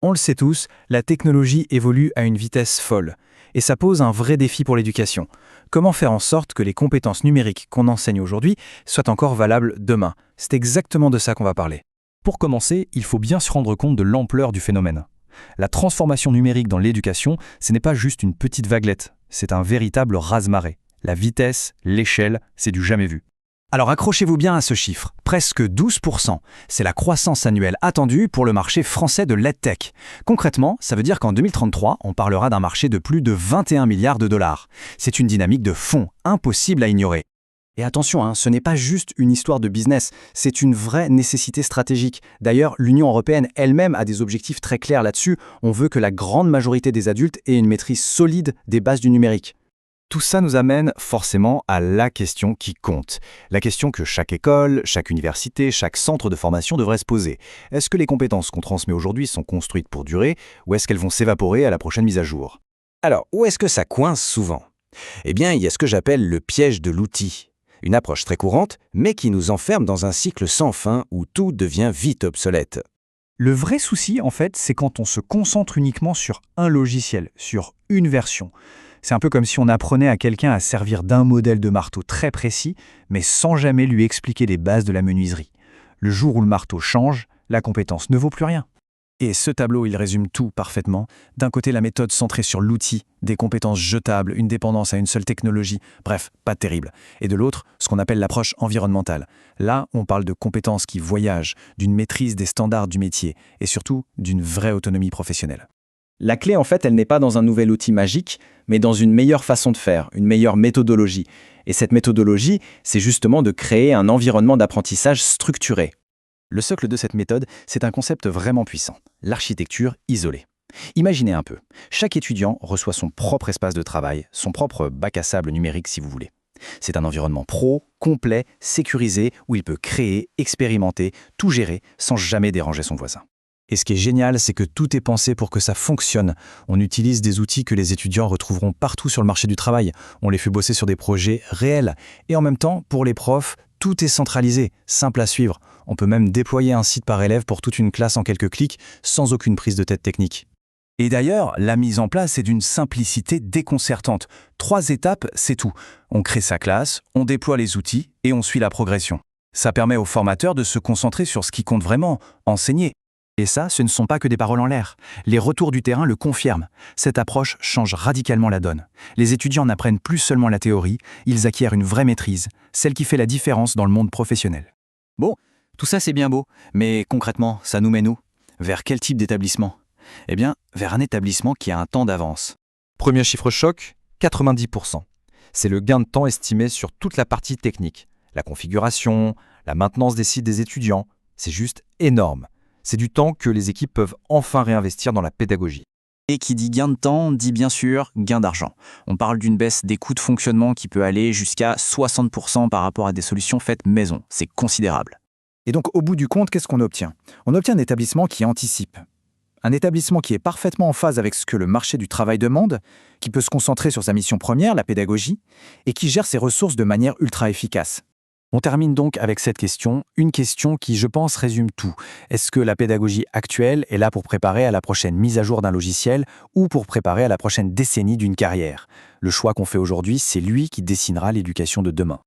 On le sait tous, la technologie évolue à une vitesse folle. Et ça pose un vrai défi pour l'éducation. Comment faire en sorte que les compétences numériques qu'on enseigne aujourd'hui soient encore valables demain? C'est exactement de ça qu'on va parler. Pour commencer, il faut bien se rendre compte de l'ampleur du phénomène. La transformation numérique dans l'éducation, ce n'est pas juste une petite vaguelette, c'est un véritable raz-de-marée. La vitesse, l'échelle, c'est du jamais vu. Alors accrochez-vous bien à ce chiffre, presque 12%. C'est la croissance annuelle attendue pour le marché français de l'EdTech. Concrètement, ça veut dire qu'en 2033, on parlera d'un marché de plus de 21 milliards de dollars. C'est une dynamique de fond, impossible à ignorer. Et attention, ce n'est pas juste une histoire de business, c'est une vraie nécessité stratégique. D'ailleurs, l'Union européenne elle-même a des objectifs très clairs là-dessus. On veut que la grande majorité des adultes aient une maîtrise solide des bases du numérique. Tout ça nous amène forcément à la question qui compte. La question que chaque école, chaque université, chaque centre de formation devrait se poser. Est-ce que les compétences qu'on transmet aujourd'hui sont construites pour durer ou est-ce qu'elles vont s'évaporer à la prochaine mise à jour? Alors, où est-ce que ça coince souvent? Eh bien, il y a ce que j'appelle le piège de l'outil. Une approche très courante, mais qui nous enferme dans un cycle sans fin où tout devient vite obsolète. Le vrai souci, en fait, c'est quand on se concentre uniquement sur un logiciel, sur une version. C'est un peu comme si on apprenait à quelqu'un à servir d'un modèle de marteau très précis, mais sans jamais lui expliquer les bases de la menuiserie. Le jour où le marteau change, la compétence ne vaut plus rien. Et ce tableau, il résume tout parfaitement. D'un côté, la méthode centrée sur l'outil, des compétences jetables, une dépendance à une seule technologie, bref, pas terrible. Et de l'autre, ce qu'on appelle l'approche environnementale. Là, on parle de compétences qui voyagent, d'une maîtrise des standards du métier, et surtout d'une vraie autonomie professionnelle. La clé, en fait, elle n'est pas dans un nouvel outil magique, mais dans une meilleure façon de faire, une meilleure méthodologie. Et cette méthodologie, c'est justement de créer un environnement d'apprentissage structuré. Le socle de cette méthode, c'est un concept vraiment puissant, l'architecture isolée. Imaginez un peu, chaque étudiant reçoit son propre espace de travail, son propre bac à sable numérique si vous voulez. C'est un environnement pro, complet, sécurisé, où il peut créer, expérimenter, tout gérer sans jamais déranger son voisin. Et ce qui est génial, c'est que tout est pensé pour que ça fonctionne. On utilise des outils que les étudiants retrouveront partout sur le marché du travail. On les fait bosser sur des projets réels. Et en même temps, pour les profs, tout est centralisé, simple à suivre. On peut même déployer un site par élève pour toute une classe en quelques clics, sans aucune prise de tête technique. Et d'ailleurs, la mise en place est d'une simplicité déconcertante. 3 étapes, c'est tout. On crée sa classe, on déploie les outils et on suit la progression. Ça permet aux formateurs de se concentrer sur ce qui compte vraiment, enseigner. Et ça, ce ne sont pas que des paroles en l'air. Les retours du terrain le confirment. Cette approche change radicalement la donne. Les étudiants n'apprennent plus seulement la théorie, ils acquièrent une vraie maîtrise, celle qui fait la différence dans le monde professionnel. Bon, tout ça c'est bien beau, mais concrètement, ça nous mène où? Vers quel type d'établissement? Eh bien, vers un établissement qui a un temps d'avance. Premier chiffre choc, 90%. C'est le gain de temps estimé sur toute la partie technique. La configuration, la maintenance des sites des étudiants, c'est juste énorme. C'est du temps que les équipes peuvent enfin réinvestir dans la pédagogie. Et qui dit gain de temps, dit bien sûr gain d'argent. On parle d'une baisse des coûts de fonctionnement qui peut aller jusqu'à 60% par rapport à des solutions faites maison. C'est considérable. Et donc, au bout du compte, qu'est-ce qu'on obtient? On obtient un établissement qui anticipe. Un établissement qui est parfaitement en phase avec ce que le marché du travail demande, qui peut se concentrer sur sa mission première, la pédagogie, et qui gère ses ressources de manière ultra efficace. On termine donc avec cette question, une question qui, je pense, résume tout. Est-ce que la pédagogie actuelle est là pour préparer à la prochaine mise à jour d'un logiciel ou pour préparer à la prochaine décennie d'une carrière? Le choix qu'on fait aujourd'hui, c'est lui qui dessinera l'éducation de demain.